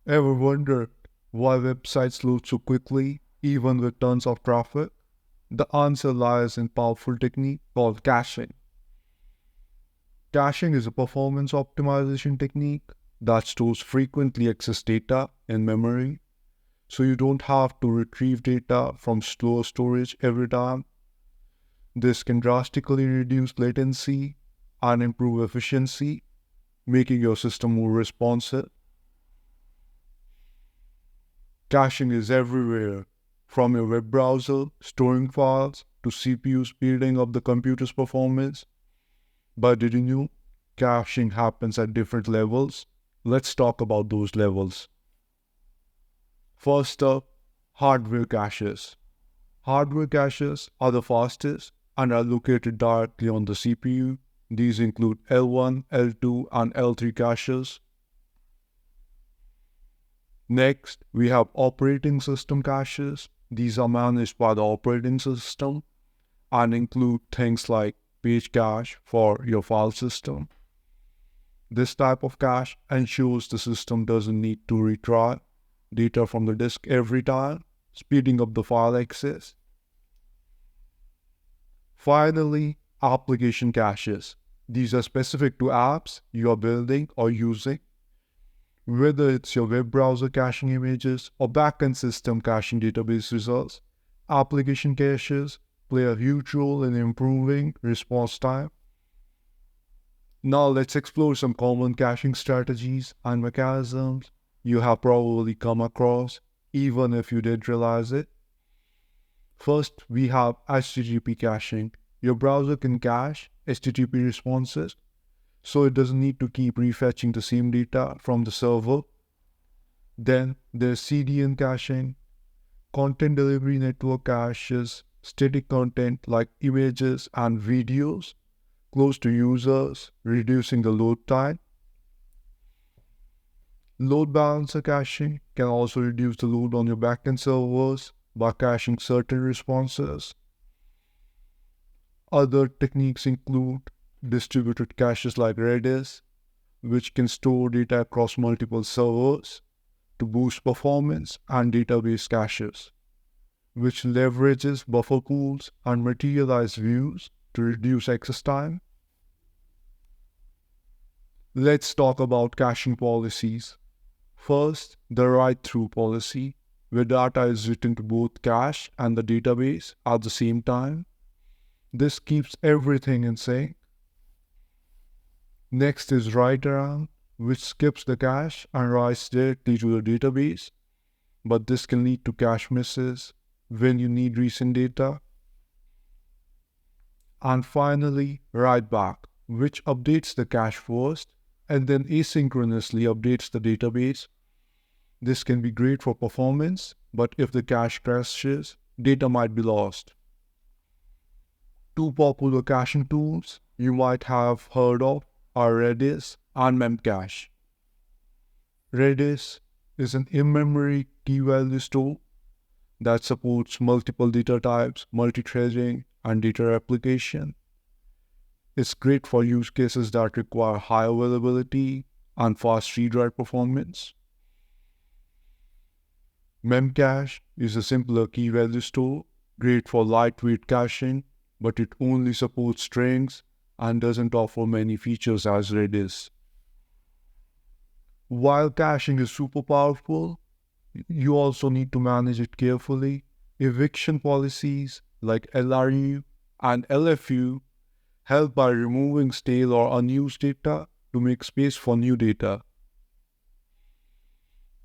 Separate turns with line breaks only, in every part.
Ever wondered why websites load so quickly, even with tons of traffic? The answer lies in a powerful technique called caching. Caching is a performance optimization technique that stores frequently accessed data in memory, so you don't have to retrieve data from slower storage every time. This can drastically reduce latency and improve efficiency, making your system more responsive. Caching is everywhere, from your web browser storing files to CPU speeding up the computer's performance. But did you know caching happens at different levels? Let's talk about those levels. First up, hardware caches. Hardware caches are the fastest and are located directly on the CPU. These include L1, L2, and L3 caches. Next, we have operating system caches. These are managed by the operating system and include things like page cache for your file system. This type of cache ensures the system doesn't need to retry data from the disk every time, speeding up the file access. Finally, application caches. These are specific to apps you are building or using. Whether it's your web browser caching images or backend system caching database results, application caches play a huge role in improving response time. Now let's explore some common caching strategies and mechanisms you have probably come across, even if you didn't realize it. First, we have HTTP caching. Your browser can cache HTTP responses, so it doesn't need to keep refetching the same data from the server. Then there's CDN caching. Content delivery network caches static content like images and videos close to users, reducing the load time. Load balancer caching can also reduce the load on your backend servers by caching certain responses. Other techniques include distributed caches like Redis, which can store data across multiple servers to boost performance, and database caches, which leverages buffer pools and materialized views to reduce access time. Let's talk about caching policies. First, the write-through policy, where data is written to both cache and the database at the same time. This keeps everything in sync. Next is write around, which skips the cache and writes directly to the database, but this can lead to cache misses when you need recent data. And finally, write back, which updates the cache first and then asynchronously updates the database. This can be great for performance, but if the cache crashes, data might be lost. Two popular caching tools you might have heard of are Redis and Memcached. Redis is an in-memory key-value store that supports multiple data types, multi-threading, and data replication. It's great for use cases that require high availability and fast read-write performance. Memcached is a simpler key-value store, great for lightweight caching, but it only supports strings and doesn't offer many features as Redis. While caching is super powerful, you also need to manage it carefully. Eviction policies like LRU and LFU help by removing stale or unused data to make space for new data.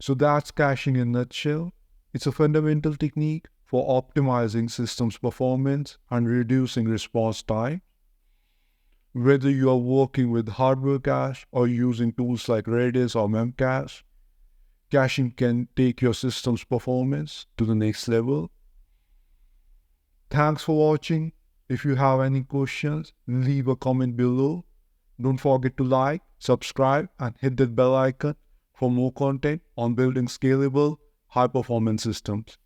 So that's caching in a nutshell. It's a fundamental technique for optimizing systems performance and reducing response time. Whether you are working with hardware cache or using tools like Redis or Memcached, caching can take your system's performance to the next level. Thanks for watching. If you have any questions, leave a comment below. Don't forget to like, subscribe, and hit that bell icon for more content on building scalable, high-performance systems.